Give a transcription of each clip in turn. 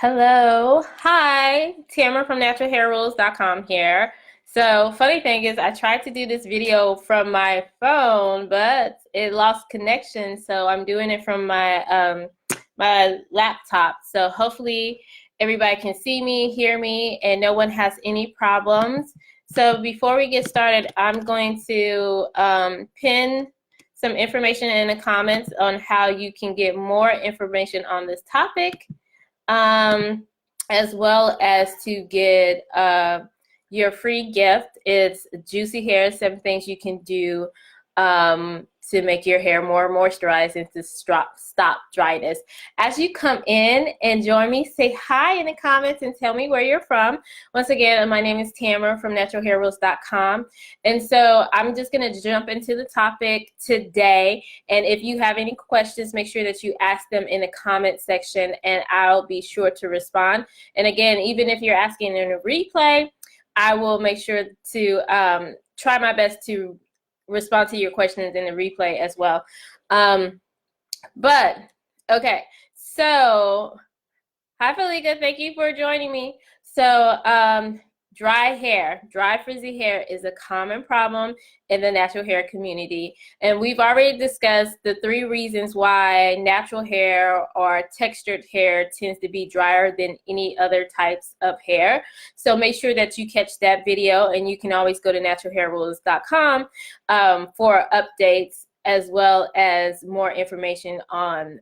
Hello. Hi. Tamara from naturalhairrules.com here. So, funny thing is I tried to do this video from my phone, but it lost connection, so I'm doing it from my laptop. So, hopefully everybody can see me, hear me, and no one has any problems. So, before we get started, I'm going to pin some information in the comments on how you can get more information on this topic, um, as well as to get your free gift. It's Juicy Hair, 7 things you can do to make your hair more moisturized and to stop dryness. As you come in and join me, say hi in the comments and tell me where you're from. Once again, my name is Tamara from naturalhairrules.com. And so I'm just going to jump into the topic today. And if you have any questions, make sure that you ask them in the comment section and I'll be sure to respond. And again, even if you're asking in a replay, I will make sure to try my best to respond to your questions in the replay as well. But okay, so hi Felica, thank you for joining me. So dry frizzy hair is a common problem in the natural hair community, and we've already discussed the 3 reasons why natural hair or textured hair tends to be drier than any other types of hair. So make sure that you catch that video, and you can always go to naturalhairrules.com for updates as well as more information on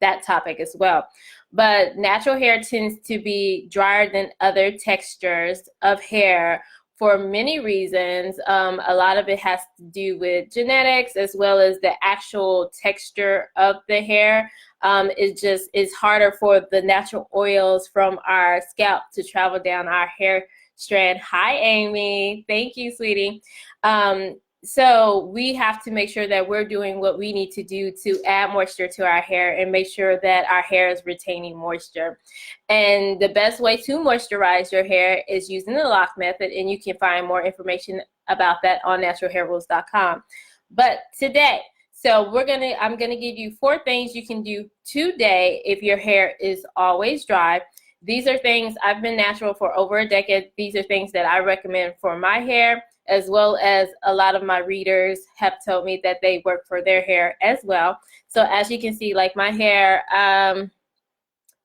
that topic as well. But natural hair tends to be drier than other textures of hair for many reasons. A lot of it has to do with genetics as well as the actual texture of the hair. It's harder for the natural oils from our scalp to travel down our hair strand. Hi, Amy. Thank you, sweetie. So we have to make sure that we're doing what we need to do to add moisture to our hair and make sure that our hair is retaining moisture. And the best way to moisturize your hair is using the lock method, and you can find more information about that on naturalhairrules.com. But today, I'm gonna give you 4 things you can do today if your hair is always dry. These are things, I've been natural for over a decade. These are things that I recommend for my hair, as well as a lot of my readers have told me that they work for their hair as well. So as you can see, like my hair,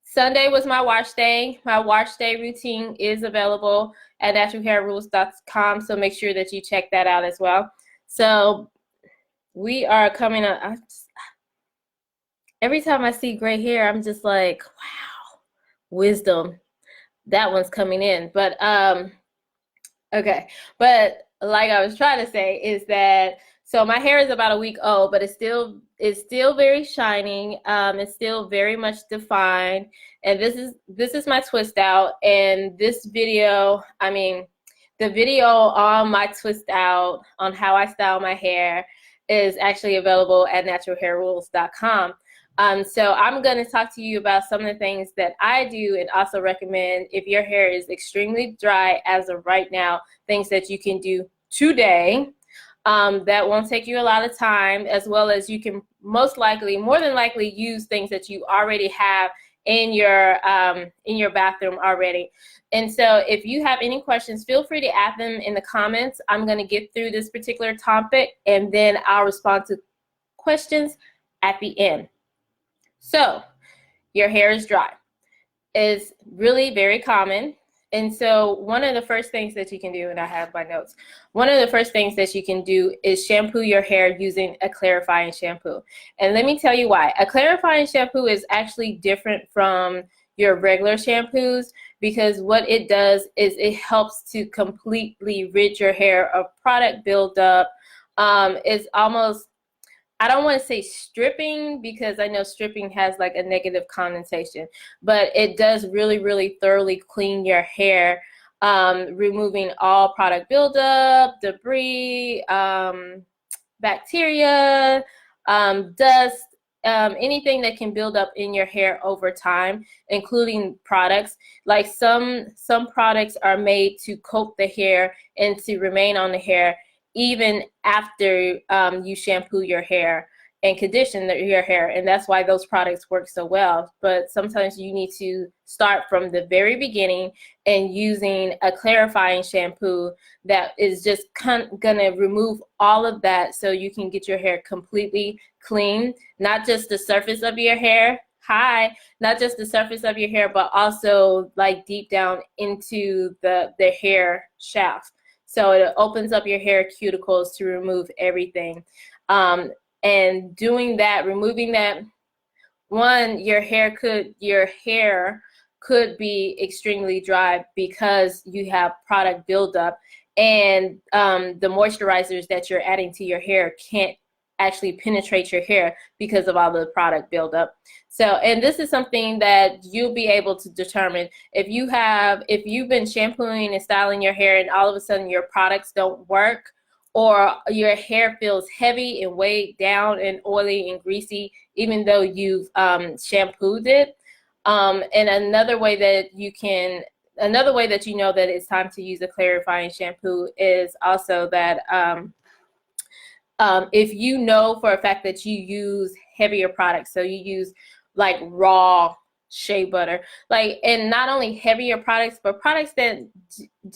Sunday was my wash day. My wash day routine is available at naturalhairrules.com, so make sure that you check that out as well. So we are coming up. Every time I see gray hair, I'm just like, wow, wisdom. That one's coming in. But okay, but like I was trying to say is that, so my hair is about a week old, but it's still very shining. It's still very much defined, and this is my twist out. And this video, I mean, the video on my twist out on how I style my hair is actually available at naturalhairrules.com. So I'm going to talk to you about some of the things that I do and also recommend if your hair is extremely dry as of right now, things that you can do today that won't take you a lot of time, as well as you can more than likely use things that you already have in your bathroom already. And so if you have any questions, feel free to add them in the comments. I'm going to get through this particular topic and then I'll respond to questions at the end. So your hair is dry. It's really very common. And so one of the first things that you can do, and I have my notes, one of the first things that you can do is shampoo your hair using a clarifying shampoo. And let me tell you why. A clarifying shampoo is actually different from your regular shampoos, because what it does is it helps to completely rid your hair of product buildup. It's almost, I don't want to say stripping, because I know stripping has like a negative connotation, but it does really, really thoroughly clean your hair, removing all product buildup, debris, bacteria, dust, anything that can build up in your hair over time, including products. Like some products are made to coat the hair and to remain on the hair even after you shampoo your hair. and condition your hair, and that's why those products work so well. But sometimes you need to start from the very beginning and using a clarifying shampoo that is just gonna remove all of that, so you can get your hair completely clean, not just the surface of your hair, not just the surface of your hair, but also like deep down into the hair shaft. So it opens up your hair cuticles to remove everything. And doing that, removing that, one, your hair could be extremely dry because you have product buildup, and the moisturizers that you're adding to your hair can't actually penetrate your hair because of all the product buildup. So, and this is something that you'll be able to determine if you've been shampooing and styling your hair and all of a sudden your products don't work, or your hair feels heavy and weighed down and oily and greasy, even though you've shampooed it. And another way that you know that it's time to use a clarifying shampoo is also that if you know for a fact that you use heavier products, so you use like raw shea butter, and not only heavier products, but products that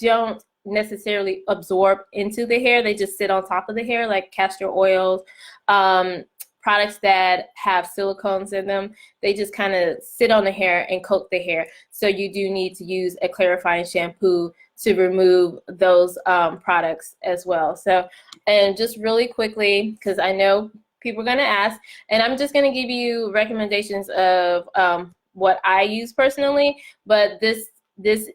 don't necessarily absorb into the hair, they just sit on top of the hair, like castor oils, products that have silicones in them, they just kind of sit on the hair and coat the hair. So you do need to use a clarifying shampoo to remove those products as well. So, and just really quickly, because I know people are going to ask, and I'm just going to give you recommendations of what I use personally, but this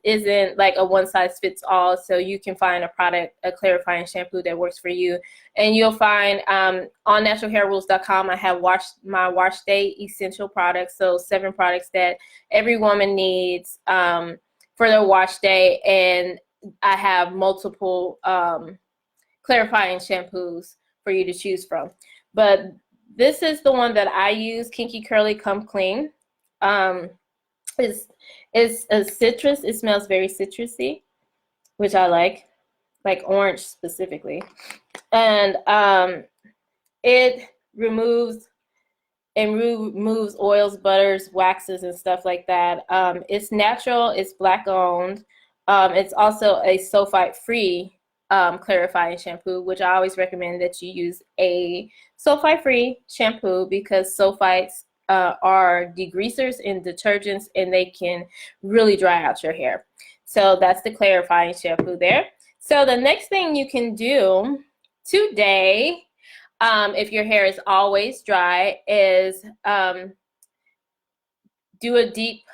isn't like a one size fits all, so you can find a clarifying shampoo that works for you. And you'll find on naturalhairrules.com I have my wash day essential products, so 7 products that every woman needs for their wash day, and I have multiple clarifying shampoos for you to choose from. But this is the one that I use, Kinky Curly Come Clean. It's a citrus. It smells very citrusy, which I like orange specifically. And it removes oils, butters, waxes, and stuff like that. It's natural. It's Black owned. It's also a sulfite-free clarifying shampoo, which I always recommend that you use a sulfite-free shampoo, because sulfites are degreasers in detergents, and they can really dry out your hair. So that's the clarifying shampoo there. So the next thing you can do today, if your hair is always dry, is do a deep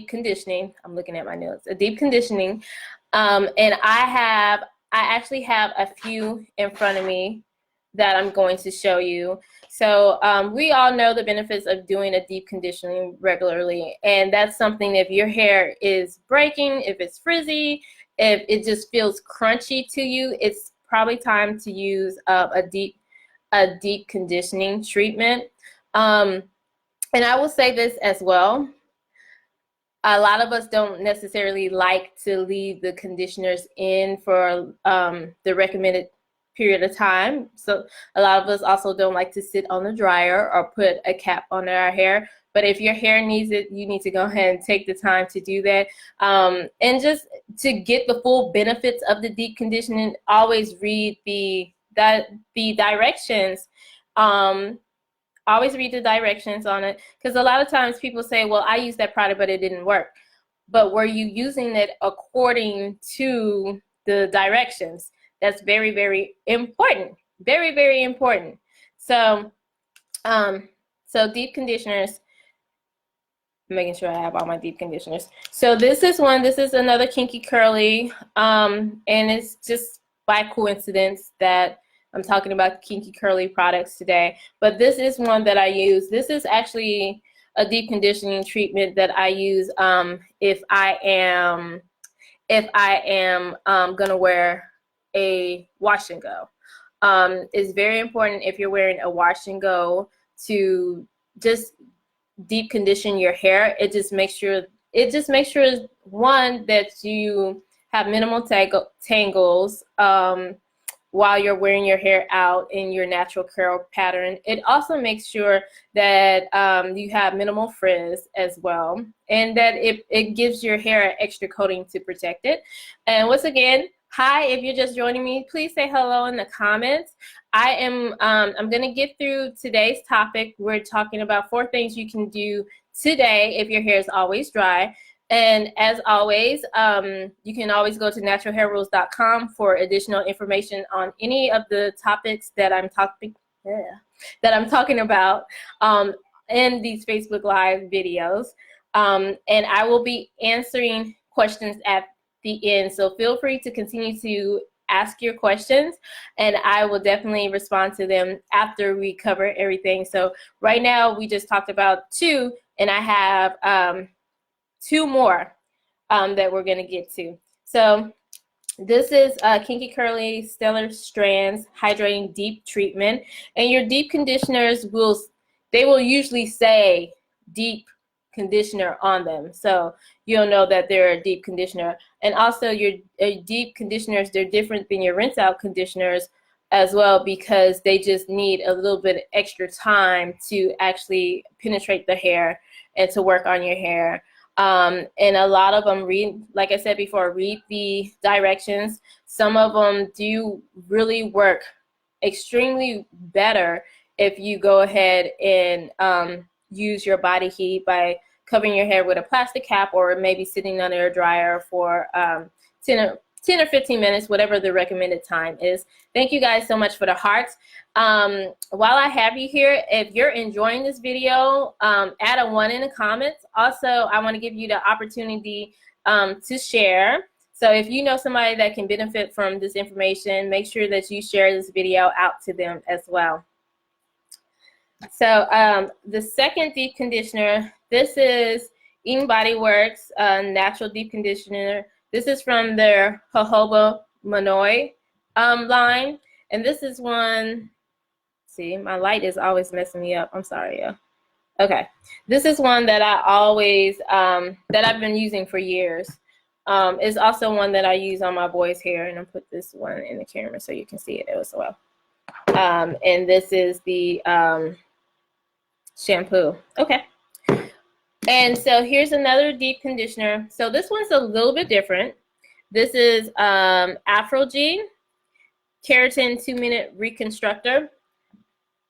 conditioning. I'm looking at my notes. A deep conditioning, and I actually have a few in front of me that I'm going to show you. So we all know the benefits of doing a deep conditioning regularly, and that's something, if your hair is breaking, if it's frizzy, if it just feels crunchy to you, it's probably time to use a deep conditioning treatment. And I will say this as well. A lot of us don't necessarily like to leave the conditioners in for the recommended period of time. So a lot of us also don't like to sit on the dryer or put a cap on our hair. But if your hair needs it, you need to go ahead and take the time to do that. And just to get the full benefits of the deep conditioning, always read the directions. Always read the directions on it, because a lot of times people say, well, I used that product, but it didn't work. But were you using it according to the directions? That's very, very important. Very, very important. So, so deep conditioners, making sure I have all my deep conditioners. So this is another Kinky Curly, and it's just by coincidence that I'm talking about Kinky Curly products today, but this is one that I use. This is actually a deep conditioning treatment that I use if I am gonna wear a wash and go. It's very important, if you're wearing a wash and go, to just deep condition your hair. It just makes sure one, that you have minimal tangles. while you're wearing your hair out in your natural curl pattern. It also makes sure that you have minimal frizz as well, and that it gives your hair an extra coating to protect it. And once again, hi, if you're just joining me, please say hello in the comments. I'm going to get through today's topic. We're talking about 4 things you can do today if your hair is always dry. And as always, you can always go to naturalhairrules.com for additional information on any of the topics that I'm talking about in these Facebook Live videos. And I will be answering questions at the end. So feel free to continue to ask your questions, and I will definitely respond to them after we cover everything. So right now we just talked about 2, and I have 2 more that we're going to get to. So this is Kinky Curly Stellar Strands Hydrating Deep Treatment, and your deep conditioners will usually say deep conditioner on them, so you'll know that they're a deep conditioner. And also your deep conditioners, they're different than your rinse out conditioners as well, because they just need a little bit extra time to actually penetrate the hair and to work on your hair. And a lot of them like I said before, read the directions. Some of them do really work extremely better if you go ahead and use your body heat by covering your hair with a plastic cap, or maybe sitting under a dryer for 10 or 15 minutes, whatever the recommended time is. Thank you guys so much for the hearts. While I have you here, if you're enjoying this video, add a 1 in the comments. Also, I want to give you the opportunity to share. So if you know somebody that can benefit from this information, make sure that you share this video out to them as well. So the second deep conditioner, this is Eden Body Works Natural Deep Conditioner. This is from their Jojoba Manoi line. And this is one, see, my light is always messing me up. I'm sorry, yeah. Okay, this is one that I always, that I've been using for years. It's also one that I use on my boys' hair, and I'll put this one in the camera so you can see it as well. And this is the shampoo. Okay. And so here's another deep conditioner. So this one's a little bit different. This is Afro-G Keratin 2-minute reconstructor.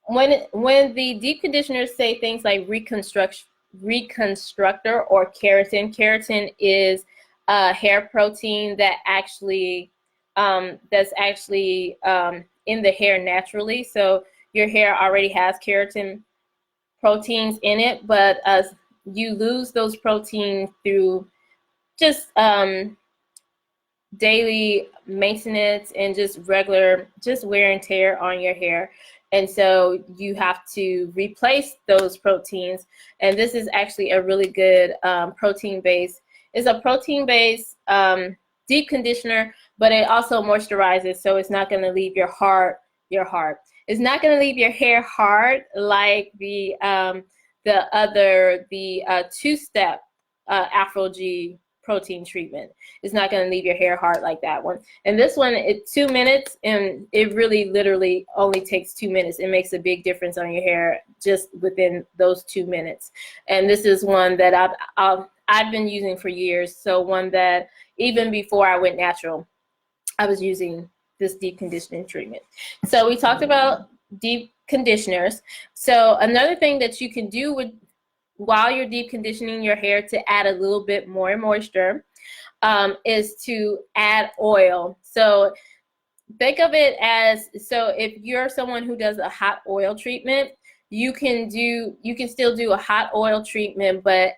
When the deep conditioners say things like reconstructor or keratin, keratin is a hair protein that actually that's actually in the hair naturally. So your hair already has keratin proteins in it, but you lose those proteins through just daily maintenance and just regular wear and tear on your hair. And so you have to replace those proteins. And this is actually a really good protein base. It's a protein base deep conditioner, but it also moisturizes, so it's not going to leave your heart. It's not going to leave your hair hard like the other 2-step Afro-G protein treatment. It's not going to leave your hair hard like that one. And this one, it's 2 minutes, and it really literally only takes 2 minutes. It makes a big difference on your hair just within those 2 minutes. And this is one that I've been using for years. So one that even before I went natural, I was using this deep conditioning treatment. So we talked about deep conditioners. So another thing that you can do while you're deep conditioning your hair to add a little bit more moisture is to add oil. So think of it as, so if you're someone who does a hot oil treatment, you can still do a hot oil treatment, but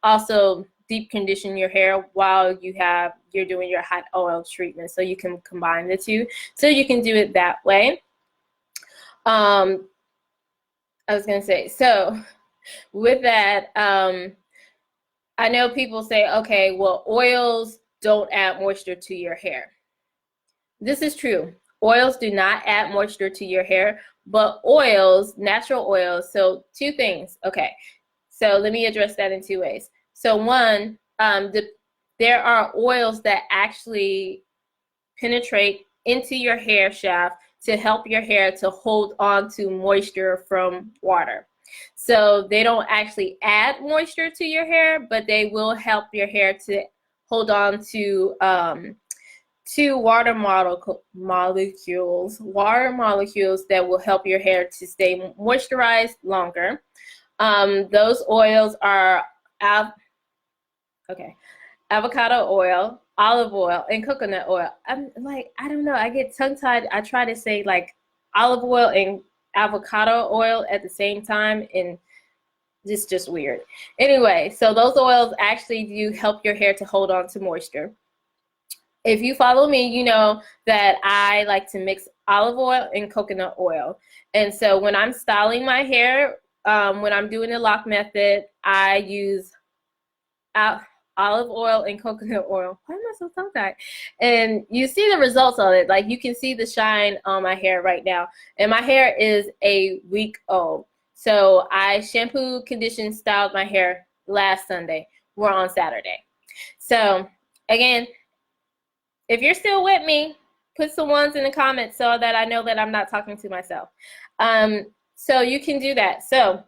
also deep condition your hair while you're doing your hot oil treatment. So you can combine the two. So you can do it that way. I was gonna say, so with that, I know people say, okay, well, oils don't add moisture to your hair. This is true. Oils do not add moisture to your hair, but oils, natural oils, so 2 things. Okay, so let me address that in 2 ways. So one, there are oils that actually penetrate into your hair shaft to help your hair to hold on to moisture from water. So they don't actually add moisture to your hair, but they will help your hair to hold on to water molecules that will help your hair to stay moisturized longer. Those oils are avocado oil, olive oil, and coconut oil. I'm like, I don't know, I get tongue-tied. I try to say like olive oil and avocado oil at the same time, and it's just weird. Anyway, so those oils actually do help your hair to hold on to moisture. If you follow me, you know that I like to mix olive oil and coconut oil. And so when I'm styling my hair, when I'm doing the lock method, I use olive oil and coconut oil. Why am I so tongue-tied? And you see the results of it. Like, you can see the shine on my hair right now. And my hair is a week old. So I shampooed, conditioned, styled my hair last Sunday. We're on Saturday. So again, if you're still with me, put some ones in the comments so that I know that I'm not talking to myself. So you can do that. So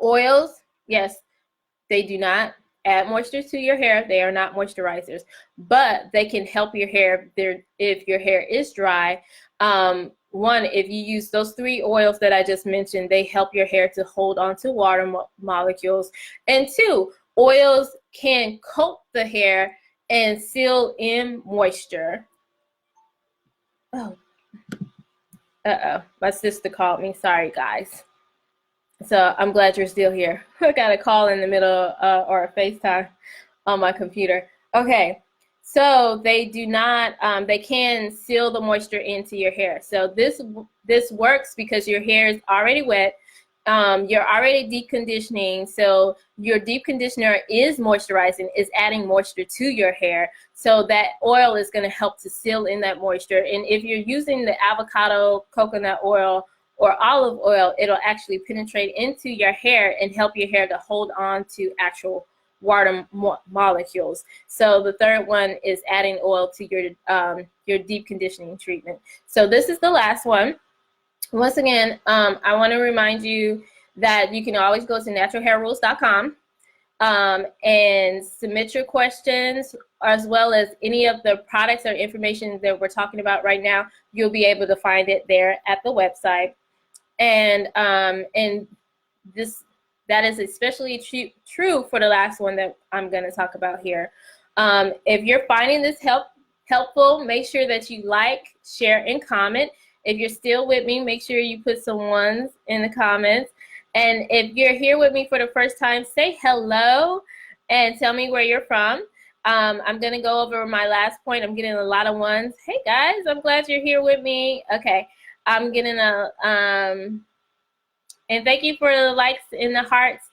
oils, yes, they do not add moisture to your hair. They are not moisturizers, but they can help your hair if your hair is dry. One, if you use those 3 oils that I just mentioned, they help your hair to hold on to water molecules. And 2, oils can coat the hair and seal in moisture. Oh, my sister called me. Sorry, guys. So I'm glad you're still here. I got a call in the middle or a FaceTime on my computer. Okay, so they do not, they can seal the moisture into your hair. So this works because your hair is already wet. You're already deep conditioning, so your deep conditioner is moisturizing, is adding moisture to your hair. So that oil is going to help to seal in that moisture. And if you're using the avocado, coconut oil, or olive oil, it'll actually penetrate into your hair and help your hair to hold on to actual water molecules. So the third one is adding oil to your deep conditioning treatment. So this is the last one. Once again, I want to remind you that you can always go to naturalhairrules.com and submit your questions, as well as any of the products or information that we're talking about right now. You'll be able to find it there at the website. And that is especially true for the last one that I'm going to talk about here. If you're finding this helpful, make sure that you like, share, and comment. If you're still with me, make sure you put some ones in the comments. And if you're here with me for the first time, say hello and tell me where you're from. I'm going to go over my last point. I'm getting a lot of ones. Hey, guys, I'm glad you're here with me. Okay, I'm getting and thank you for the likes and the hearts.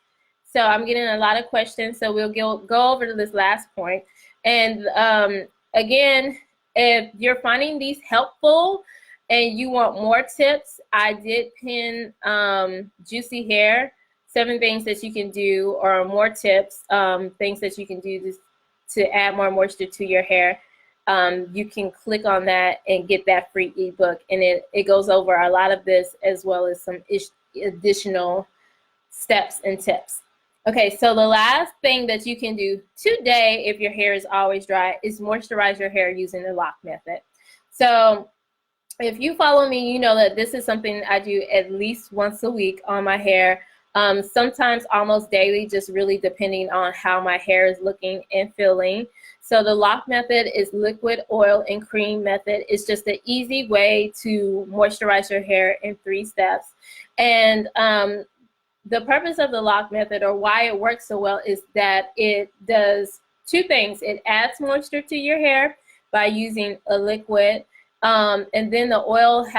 So I'm getting a lot of questions. So we'll go over to this last point. And again, if you're finding these helpful and you want more tips, I did pin Juicy Hair, 7 things that you can do, or more tips, things that you can do to add more moisture to your hair. You can click on that and get that free ebook, and it goes over a lot of this, as well as some additional steps and tips. Okay, so the last thing that you can do today, if your hair is always dry, is moisturize your hair using the lock method. So if you follow me, you know that this is something I do at least once a week on my hair. Sometimes almost daily, just really depending on how my hair is looking and feeling. So the lock method is liquid, oil, and cream method. It's just an easy way to moisturize your hair in 3 steps. And the purpose of the lock method, or why it works so well, is that it does 2 things. It adds moisture to your hair by using a liquid, and then the oil and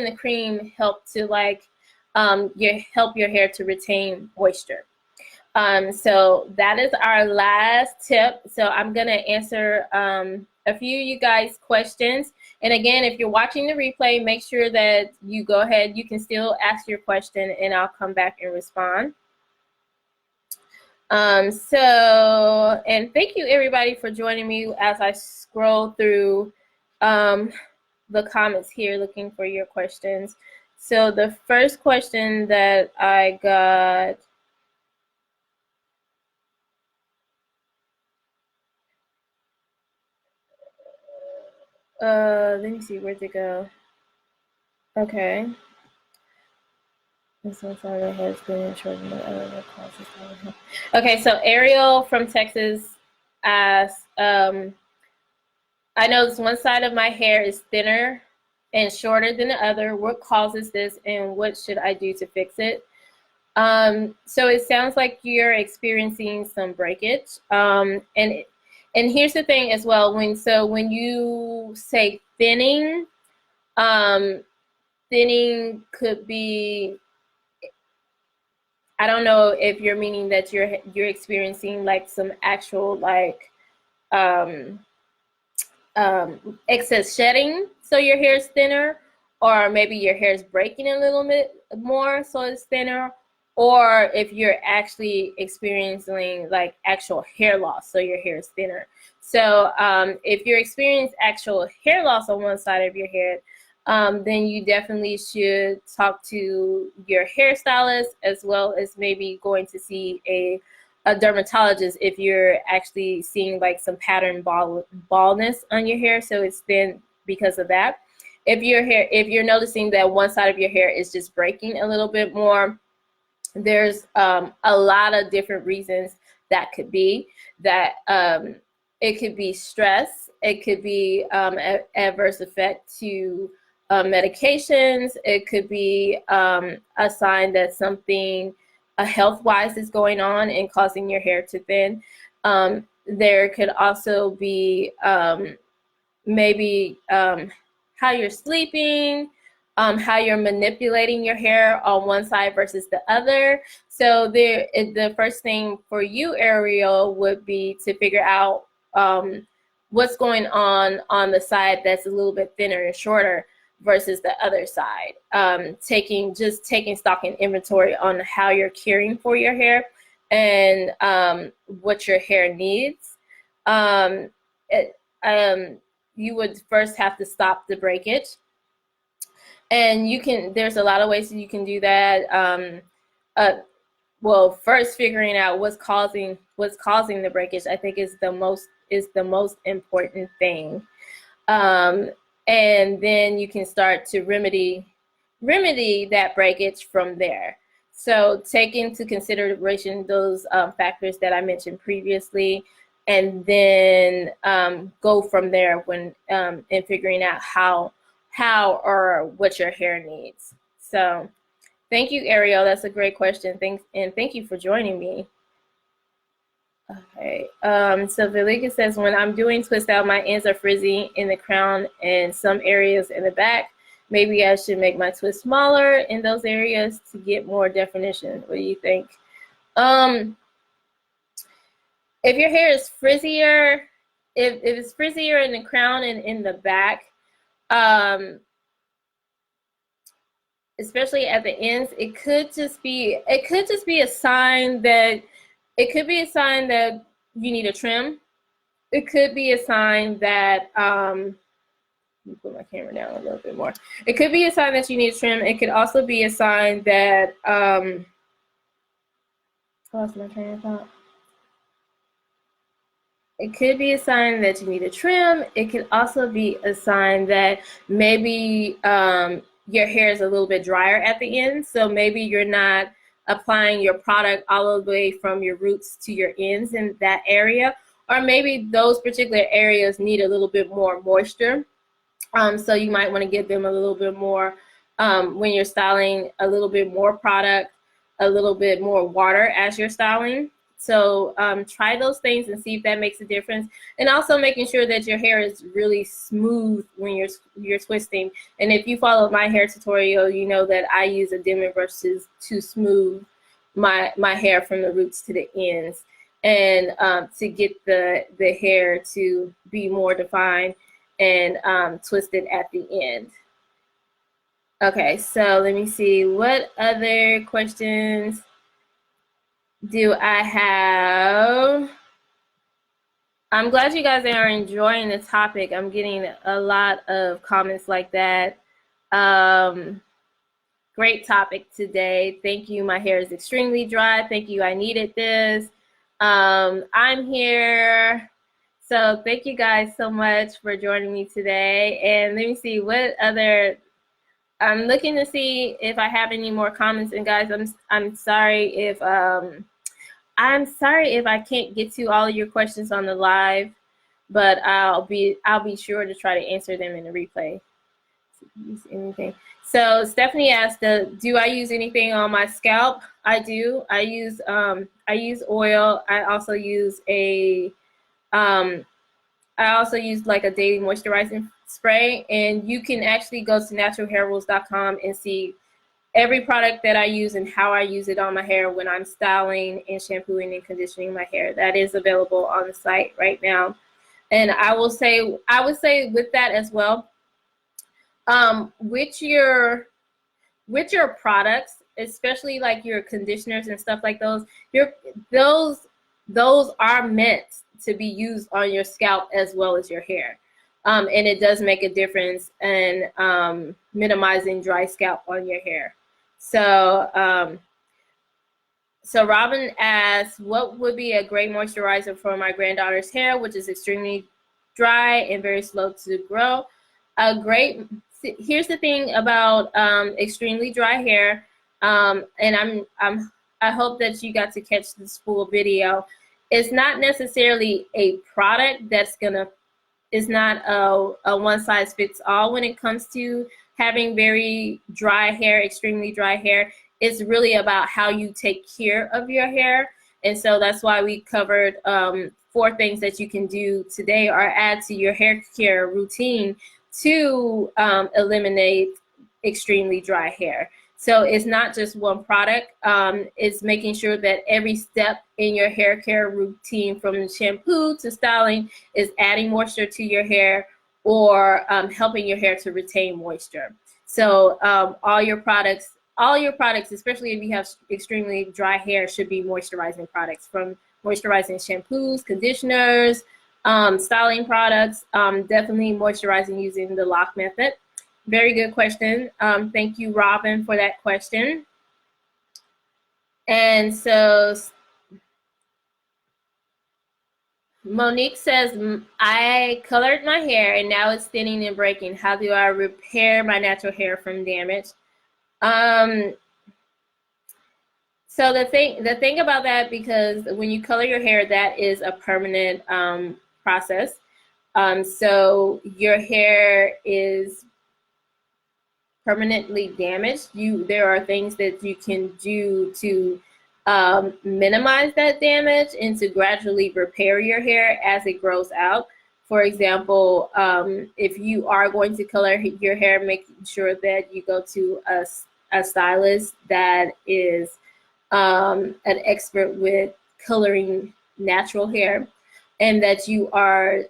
the cream help to help your hair to retain moisture. So that is our last tip. So I'm gonna answer a few of you guys' questions. And again, if you're watching the replay, make sure that you go ahead. You can still ask your question, and I'll come back and respond. And thank you everybody for joining me as I scroll through the comments here looking for your questions. So the first question that I got, let me see, where'd it go? Okay. This one side has been shorter than the other causes. Okay, so Ariel from Texas asked, I know this one side of my hair is thinner and shorter than the other. What causes this and what should I do to fix it? So it sounds like you're experiencing some breakage. And here's the thing as well, when you say thinning, thinning could be, I don't know if you're meaning that you're experiencing like some actual like excess shedding, so your hair is thinner, or maybe your hair is breaking a little bit more, so it's thinner, or if you're actually experiencing like actual hair loss, so your hair is thinner. So if you're experiencing actual hair loss on one side of your head, then you definitely should talk to your hairstylist, as well as maybe going to see a dermatologist if you're actually seeing like some pattern baldness on your hair, so it's thin because of that. If you're noticing that one side of your hair is just breaking a little bit more, there's a lot of different reasons that could be that. It could be stress, it could be adverse effect to medications, it could be a sign that something health-wise is going on and causing your hair to thin. There could also be maybe how you're sleeping, how you're manipulating your hair on one side versus the other. So the first thing for you, Ariel, would be to figure out what's going on the side that's a little bit thinner and shorter versus the other side. Taking stock and inventory on how you're caring for your hair and what your hair needs. You would first have to stop the breakage, and there's a lot of ways that you can do that. Well, first figuring out what's causing the breakage, I think, is the most important thing. And then you can start to remedy that breakage from there. So take into consideration those factors that I mentioned previously, and then go from there when in figuring out how or what your hair needs. So thank you, Ariel. That's a great question. Thank you for joining me. Okay, so Velika says, when I'm doing twist out, my ends are frizzy in the crown and some areas in the back. Maybe I should make my twist smaller in those areas to get more definition. What do you think? If your hair is frizzier, if it's frizzier in the crown and in the back, especially at the ends, it could just be a sign that you need a trim. It could be a sign that let me put my camera down a little bit more. It could be a sign that you need a trim. It could also be a sign that lost my train of thought. It could be a sign that you need a trim. It could also be a sign that maybe your hair is a little bit drier at the end. So maybe you're not applying your product all the way from your roots to your ends in that area. Or maybe those particular areas need a little bit more moisture. So you might want to give them a little bit more, when you're styling, a little bit more product, a little bit more water as you're styling. So try those things and see if that makes a difference. And also making sure that your hair is really smooth when you're twisting. And if you follow my hair tutorial, you know that I use a Denman brush to smooth my hair from the roots to the ends, and to get the hair to be more defined and twisted at the end. Okay, so let me see what other questions. do I have? I'm glad you guys are enjoying the topic. I'm getting a lot of comments like that. Great topic today. Thank you. My hair is extremely dry. Thank you. I needed this. I'm here. So thank you guys so much for joining me today. And let me see what other. I'm looking to see if I have any more comments. And guys, I'm sorry if I can't get to all of your questions on the live, but I'll be sure to try to answer them in the replay. Use anything. So Stephanie asked, do I use anything on my scalp? I do. I use oil. I also use like a daily moisturizing spray, and you can actually go to naturalhairrules.com and see every product that I use and how I use it on my hair when I'm styling and shampooing and conditioning my hair. That is available on the site right now. And I would say with that as well, with your products, especially like your conditioners and stuff like those, those are meant to be used on your scalp as well as your hair. And it does make a difference in minimizing dry scalp on your hair. So so Robin asks, what would be a great moisturizer for my granddaughter's hair, which is extremely dry and very slow to grow? Here's the thing about extremely dry hair, and I hope that you got to catch this full video. It's not necessarily a product it's not a one size fits all when it comes to having very dry hair, extremely dry hair. It's really about how you take care of your hair. And so that's why we covered 4 things that you can do today or add to your hair care routine to eliminate extremely dry hair. So it's not just one product. It's making sure that every step in your hair care routine, from shampoo to styling, is adding moisture to your hair or helping your hair to retain moisture. So all your products, especially if you have extremely dry hair, should be moisturizing products, from moisturizing shampoos, conditioners, styling products, definitely moisturizing using the lock method. Very good question. Thank you, Robin, for that question. And so Monique says, I colored my hair and now it's thinning and breaking. How do I repair my natural hair from damage? So the thing about that, because when you color your hair, that is a permanent process. So your hair is permanently damaged. There are things that you can do to minimize that damage and to gradually repair your hair as it grows out. For example, if you are going to color your hair, make sure that you go to a stylist that is an expert with coloring natural hair, and that you are,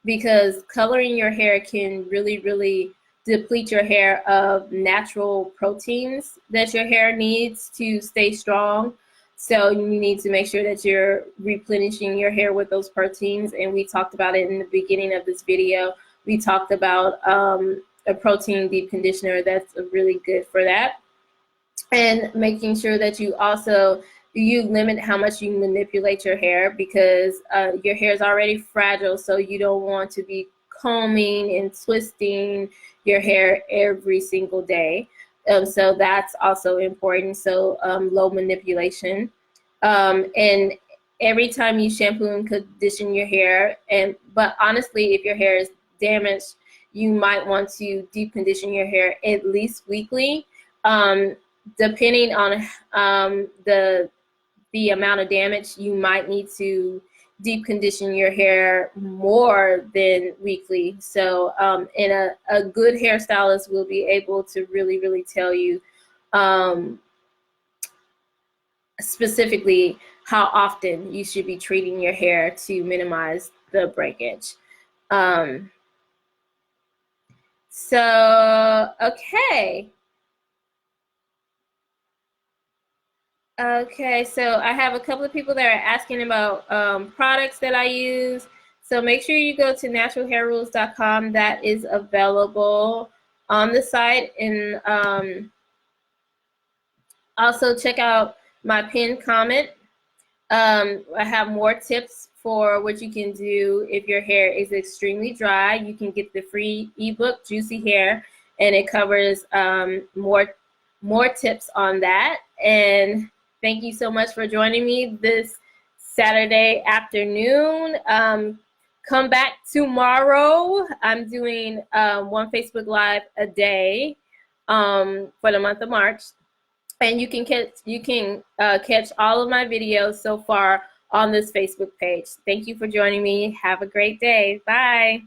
because coloring your hair can really deplete your hair of natural proteins that your hair needs to stay strong. So you need to make sure that you're replenishing your hair with those proteins. And we talked about it in the beginning of this video. We talked about a protein deep conditioner that's really good for that. And making sure that you also limit how much you manipulate your hair, because your hair is already fragile, so you don't want to be combing and twisting your hair every single day. So that's also important. So low manipulation. And every time you shampoo and condition your hair, but honestly, if your hair is damaged, you might want to deep condition your hair at least weekly. Depending on the amount of damage, you might need to deep condition your hair more than weekly. So and a good hairstylist will be able to really tell you specifically how often you should be treating your hair to minimize the breakage. So okay. Okay, so I have a couple of people that are asking about products that I use. So make sure you go to naturalhairrules.com. That is available on the site. And also check out my pinned comment. I have more tips for what you can do if your hair is extremely dry. You can get the free ebook, Juicy Hair, and it covers more tips on that. And thank you so much for joining me this Saturday afternoon. Come back tomorrow. I'm doing one Facebook Live a day for the month of March. And you can catch all of my videos so far on this Facebook page. Thank you for joining me. Have a great day. Bye.